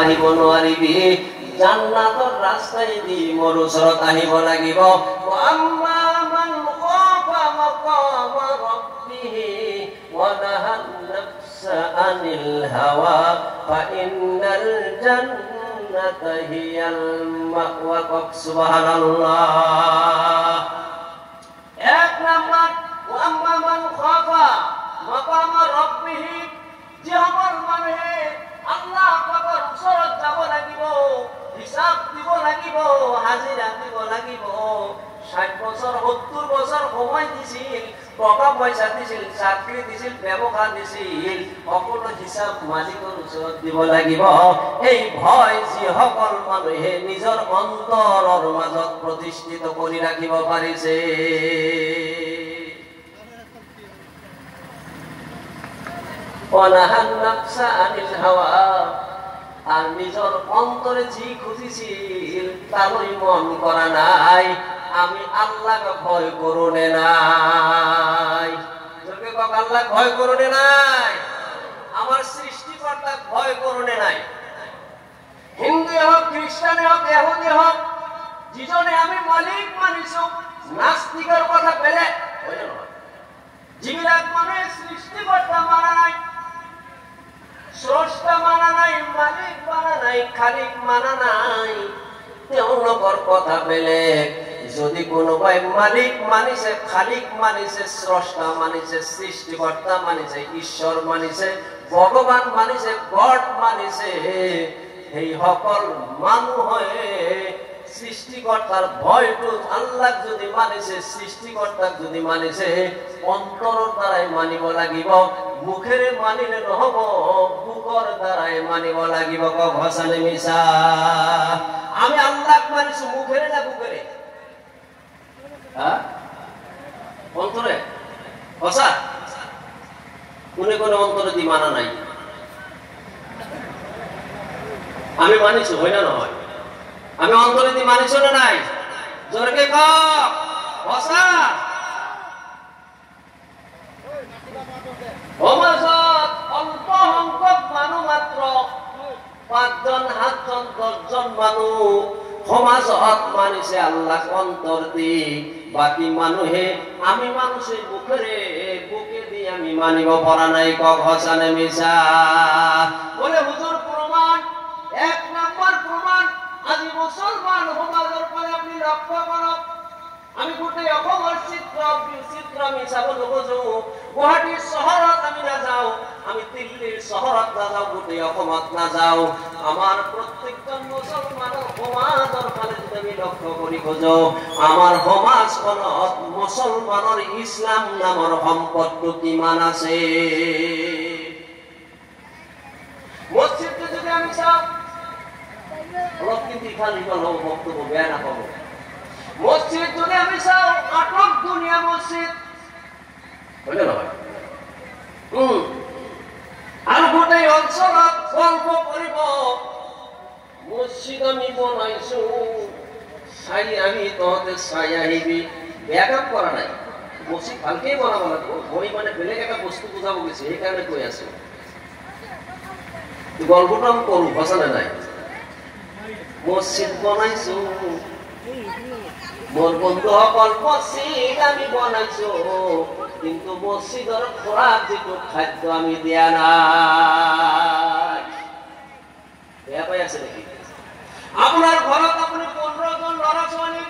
আহিব নোৱাৰিবি জান্নাতৰ ৰাস্তাই দি মোৰ ওচৰত আহিব লাগিব আম্মা মান খাফা মাকাম ৰাব্বিহি ওয়া নাহান নাফসা আনিল হাওয়া ফা ইন্নাল জান্নাতা হিয়াল মাওয়া সুবহানাল্লাহ এক নাম্বার আম্মা মান খাফা মাকাম রাব্বিহি যে আমার মানুহে আল্লাহ পাকের ওচৰত যাব লাগিব হিসাব দিব লাগিব হাজিরা দিব লাগিব 60 বছর 70 বছর সময় দিছিল টাকা পয়সা দিছিল চাকরি দিছিল ব্যবসা দিছিল সকলো হিসাব মালিকৰ ওচৰত দিব লাগিব এই ভয় যিসকল মানুহে নিজৰ অন্তৰৰ মাজত প্ৰতিষ্ঠিত কৰি ৰাখিব পাৰিছে ওয়ানাহান নাফসা আনিল হাওয়া আর নিজের অন্তরে জি খুঁজিছিল তারই মন করা নাই আমি আল্লাহকে ভয় করুনে নাই তোকে কক আল্লাহ ভয় করুনে নাই আমার সৃষ্টিকর্তা ভয় করুনে নাই হিন্দু হোক খ্রিস্টান হোক ইহুদি হোক যিজনে আমি মালিক মানিছো নাস্তিকের কথা বেলে যিবিলাক মানে সৃষ্টিকর্তা মানা নাই স্রষ্টা মানা নাই মালিক মানা নাই খালিক মানা নাই তেওঁলোকৰ কথা বেলেগ যদি কোনোবাই মালিক মানিছে খালিক মানিছে স্রষ্টা মানিছে সৃষ্টিকর্তা মানিছে ঈশ্বর মানিছে ভগবান মানিছে গড মানিছে এই সকল মানুহে সৃষ্টিকর্তার ভয়টো আল্লাহ যদি মানিছে সৃষ্টিকর্তাক যদি মানিছে অন্তৰৰ দ্বাৰাই মানিব লাগিব মুখেৰে মানিলে নহব বুকৰ দ্বাৰাই মানিব লাগিব ঘোষণা মিছা আমি আল্লাহক মানিছো মুখেৰে না বুকেৰে অন্তরে কথা কোনে কোনে অন্তরে দি মানা নাই আমি মানিছো হয় না নহয় আমি অন্তরে দি মানিছো না নাই জোরকে কক কথা সমাজত অল্প সংখ্যক মানুহ মাত্ৰ 5 জন 7 জন 10 জন মানুহ সমাজত মানিছে আল্লাহ অন্তর দি বাকি মানুহে আমি মানুষের মুখেৰে বুকে দি আমি মানিব পৰা নাই কক হসানে মিছা বলে হুজুর প্রমাণ এক নাম্বার প্রমাণ আজি মুসলমান সমাজের পরে আপনি লক্ষ্য করক আমি গোটেই অসমৰ চিত্ৰ আমি চাব নোখোজো গুৱাহাটীৰ চহৰত আমি নাযাওঁ আমি দিল্লীৰ চহৰত নাযাওঁ গোটেই অসমত নাযাওঁ আমাৰ প্ৰত্যেকজন মুছলমানৰ সমাজৰ ফালে যদি আমি লক্ষ্য কৰি খোজো আমাৰ সমাজখনত মুছলমানৰ ইছলাম নামৰ সম্পদটো কিমান আছে মছজিদটো যদি আমি চাওঁ অলপ কিন্তু ইফাল সিফাল হ'ব বক্তব্য বেয়া নাপাব মসজিদ যদি আমি চাও আটক দুনিয়া মসজিদ হইলে নহয় আৰু গোটেই অঞ্চলত গল্প কৰিব মসজিদ আমি বনাইছো চাই আমি তহঁতে চাই আহিবি বেয়া কাম কৰা নাই মসজিদ ভালকে বনাব লাগিব মই মানে বেলেগ এটা বস্তু বুজাব গৈছে সেইকাৰণে কৈ আছো গল্পটো আমি কৰো সঁচানে নাই মসজিদ বনাইছো মোর বন্ধুসকল মসজিদ আমি বনাইছো কিন্তু মসজিদের খোরাক যেটু খাদ্য আমি দিয়া নাই বেয়া পাই আছে নাকি আপনার ঘৰত আপনি 15 জন ল'ৰা ছোৱালী